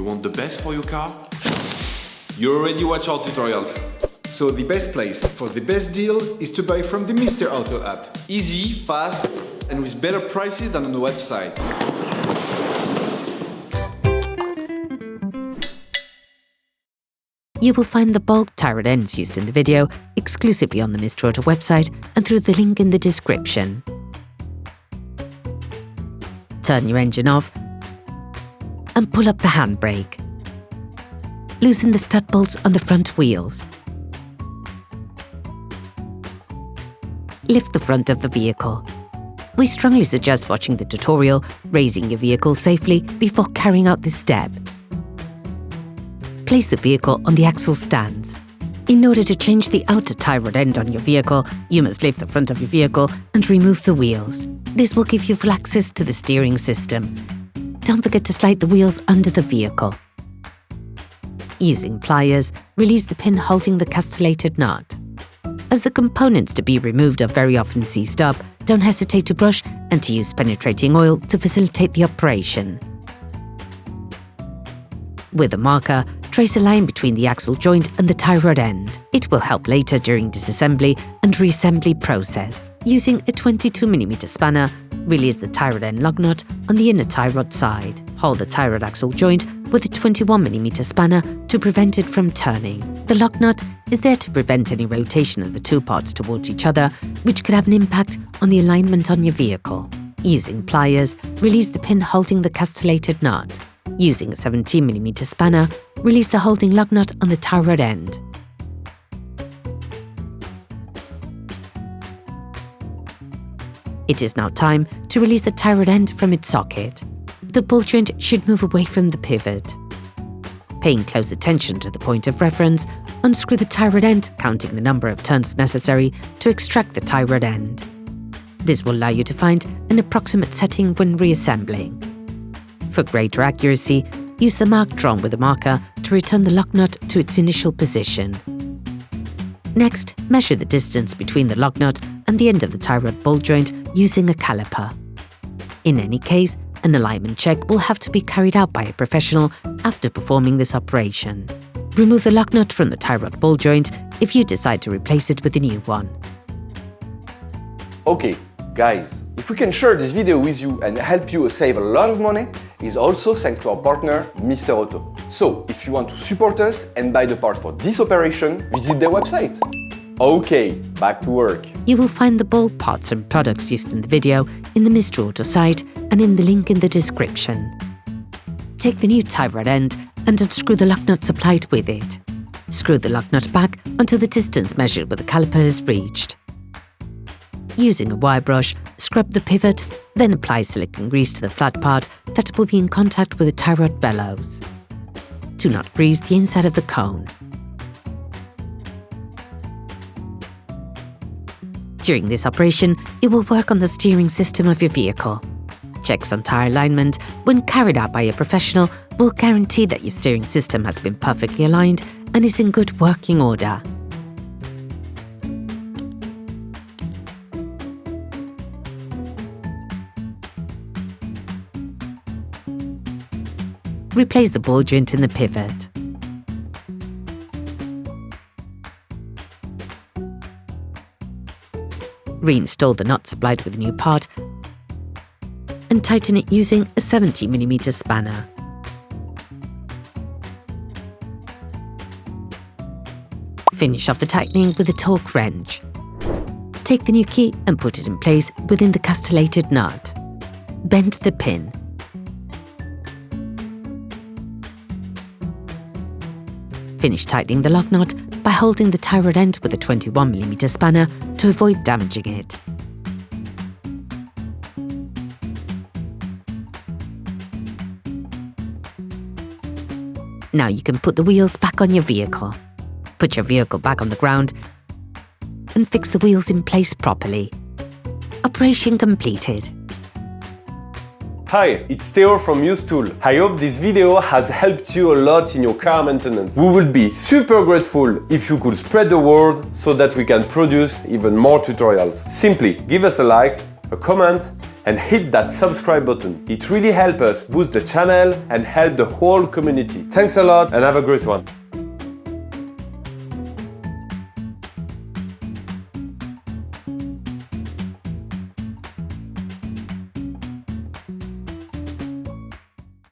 You want the best for your car? You already watch our tutorials. So the best place for the best deal is to buy from the Mr. Auto app. Easy, fast, and with better prices than on the website. You will find the bulk tyre ends used in the video exclusively on the Mr. Auto website and through the link in the description. Turn your engine off and pull up the handbrake. Loosen the stud bolts on the front wheels. Lift the front of the vehicle. We strongly suggest watching the tutorial, raising your vehicle safely before carrying out this step. Place the vehicle on the axle stands. In order to change the outer tie rod end on your vehicle, you must lift the front of your vehicle and remove the wheels. This will give you full access to the steering system. Don't forget to slide the wheels under the vehicle. Using pliers, release the pin holding the castellated nut. As the components to be removed are very often seized up, don't hesitate to brush and to use penetrating oil to facilitate the operation. With a marker, trace a line between the axle joint and the tie rod end. It will help later during disassembly and reassembly process. Using a 22mm spanner, release the tie rod end Locknut on the inner tie rod side. Hold the tie rod axle joint with a 21mm spanner to prevent it from turning. The Locknut is there to prevent any rotation of the two parts towards each other, which could have an impact on the alignment on your vehicle. Using pliers, release the pin holding the castellated nut. Using a 17mm spanner, release the holding lug nut on the tie rod end. It is now time to release the tie rod end from its socket. The ball joint should move away from the pivot. Paying close attention to the point of reference, unscrew the tie rod end, counting the number of turns necessary to extract the tie rod end. This will allow you to find an approximate setting when reassembling. For greater accuracy, use the mark drawn with a marker to return the lock nut to its initial position. Next, measure the distance between the lock nut and the end of the tie rod ball joint using a caliper. In any case, an alignment check will have to be carried out by a professional after performing this operation. Remove the lock nut from the tie rod ball joint if you decide to replace it with a new one. Okay, guys, if we can share this video with you and help you save a lot of money, is also thanks to our partner, Mr. Auto. So, if you want to support us and buy the parts for this operation, visit their website. Okay, back to work. You will find the bulk parts and products used in the video in the Mr. Auto site and in the link in the description. Take the new tie rod end and unscrew the lock nut supplied with it. Screw the lock nut back until the distance measured with the caliper is reached. Using a wire brush, scrub the pivot, then apply silicone grease to the flat part that will be in contact with the tie rod bellows. Do not grease the inside of the cone. During this operation, it will work on the steering system of your vehicle. Checks on tyre alignment, when carried out by a professional, will guarantee that your steering system has been perfectly aligned and is in good working order. Replace the ball joint in the pivot. Reinstall the nut supplied with a new part and tighten it using a 70mm spanner. Finish off the tightening with a torque wrench. Take the new key and put it in place within the castellated nut. Bend the pin. Finish tightening the lock nut by holding the tie rod end with a 21mm spanner to avoid damaging it. Now you can put the wheels back on your vehicle. Put your vehicle back on the ground and fix the wheels in place properly. Operation completed. Hi, it's Theo from UseTool. I hope this video has helped you a lot in your car maintenance. We would be super grateful if you could spread the word so that we can produce even more tutorials. Simply give us a like, a comment, and hit that subscribe button. It really helps us boost the channel and help the whole community. Thanks a lot and have a great one.